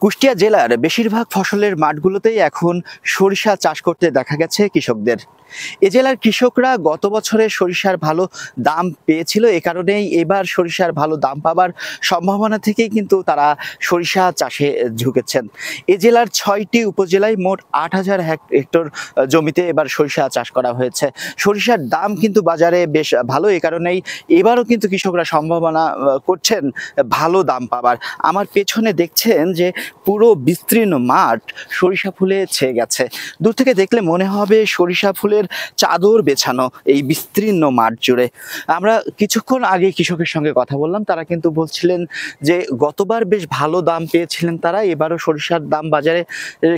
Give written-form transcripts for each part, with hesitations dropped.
কুষ্টিয়া জেলার বেশিরভাগ ফসলের মাঠগুলোতেই এখন সরিষা চাষ করতে দেখা গেছে কৃষকদের। এ জেলার কৃষকরা গত বছরে সরিষার ভালো দাম পেয়েছিল, এ কারণেই এবার সরিষার ভালো দাম পাবার সম্ভাবনা থেকেই কিন্তু তারা সরিষা চাষে ঝুঁকেছেন। এ জেলার 6টি উপজেলায় মোট 8,000 হেক্টর জমিতে এবার সরিষা চাষ করা হয়েছে। সরিষার দাম কিন্তু বাজারে বেশ ভালো, এ কারণেই এবারও কিন্তু কৃষকরা সম্ভাবনা করছেন ভালো দাম পাবার। আমার পেছনে দেখছেন যে পুরো বিস্তীর্ণ মাঠ সরিষা ফুলে ছেয়ে গেছে। দূর থেকে দেখলে মনে হবে সরিষা ফুলের চাদর বেছানো এই বিস্তীর্ণ মাঠ জুড়ে। আমরা কিছুক্ষণ আগে কৃষকের সঙ্গে কথা বললাম, তারা কিন্তু বলছিলেন যে গতবার বেশ ভালো দাম পেয়েছিলেন তারা, এবারও সরিষার দাম বাজারে,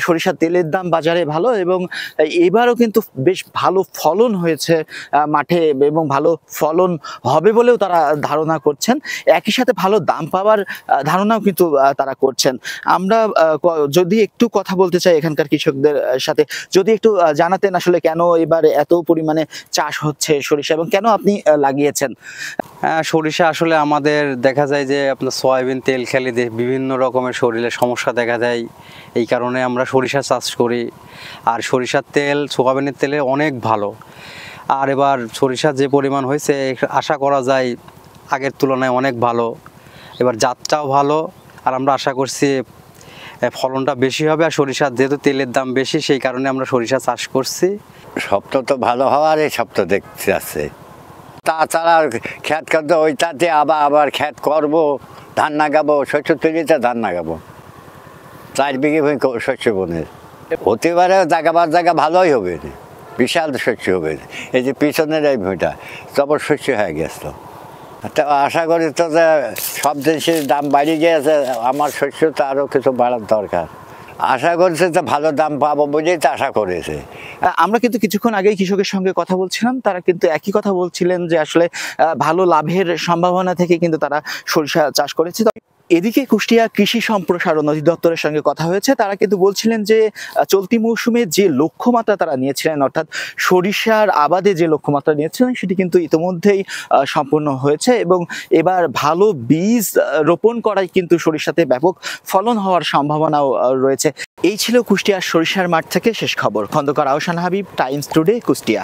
সরিষার তেলের দাম বাজারে ভালো, এবং এবারও কিন্তু বেশ ভালো ফলন হয়েছে মাঠে, এবং ভালো ফলন হবে বলেও তারা ধারণা করছেন। একই সাথে ভালো দাম পাওয়ার ধারণাও কিন্তু তারা করছেন। আমরা যদি একটু কথা বলতে চাই এখানকার কৃষকদের সাথে, যদি একটু জানাতেন আসলে কেন এবার এত পরিমাণে চাষ হচ্ছে সরিষা এবং কেন আপনি লাগিয়েছেন? হ্যাঁ, সরিষা আসলে আমাদের দেখা যায় যে আপনার সয়াবিন তেল খেলে বিভিন্ন রকমের শরীরে সমস্যা দেখা দেয়, এই কারণে আমরা সরিষা চাষ করি। আর সরিষার তেল সোয়াবিনের তেলে অনেক ভালো। আর এবার সরিষা যে পরিমাণ হয়েছে আশা করা যায় আগের তুলনায় অনেক ভালো। এবার জাতটাও ভালো, আর আমরা আশা করছি ফলনটা বেশি হবে। আর সরিষার যেহেতু তেলের দাম বেশি, সেই কারণে আমরা সরিষা চাষ করছি। সপ্তাহ তো ভালো হওয়ার এই সপ্তাহ দেখতে আছে। তাছাড়া খ্যাত করতে ওইটাতে আবার খ্যাত করবো, ধান লাগাবো, শস্য তৈরিতে ধান লাগাবো, 4 বিঘে শস্য বনের হতে পারে। জায়গা ভালোই হবে, বিশাল শস্য হবে। এই যে পিছনের এই ভূমিটা তখন শস্য হয়ে গেছে। তো আশা করি তো যে সব জিনিসের দাম বাড়িয়ে গিয়েছে, আমার শস্য তো আরও কিছু বাড়ার দরকার। আশা করছে যে ভালো দাম পাবো বলেই তো আশা করেছে। আমরা কিন্তু কিছুক্ষণ আগেই কৃষকের সঙ্গে কথা বলছিলাম, তারা কিন্তু একই কথা বলছিলেন যে আসলে ভালো লাভের সম্ভাবনা থেকে কিন্তু তারা সরিষা চাষ করেছে। এদিকে কুষ্টিয়া কৃষি সম্প্রসারণ অধিদপ্তরের সঙ্গে কথা হয়েছে, তারা কিন্তু বলছিলেন যে চলতি মৌসুমে যে লক্ষ্যমাত্রা তারা নিয়েছিলেন, অর্থাৎ সরিষার আবাদে যে লক্ষ্যমাত্রা নিয়েছিলেন সেটি কিন্তু ইতিমধ্যেই সম্পূর্ণ হয়েছে, এবং এবার ভালো বীজ রোপণ করাই কিন্তু সরিষাতে ব্যাপক ফলন হওয়ার সম্ভাবনাও রয়েছে। এই ছিল কুষ্টিয়ার সরিষার মাঠ থেকে শেষ খবর। Khandakar Ahsan Habib, Times Today, Kushtia.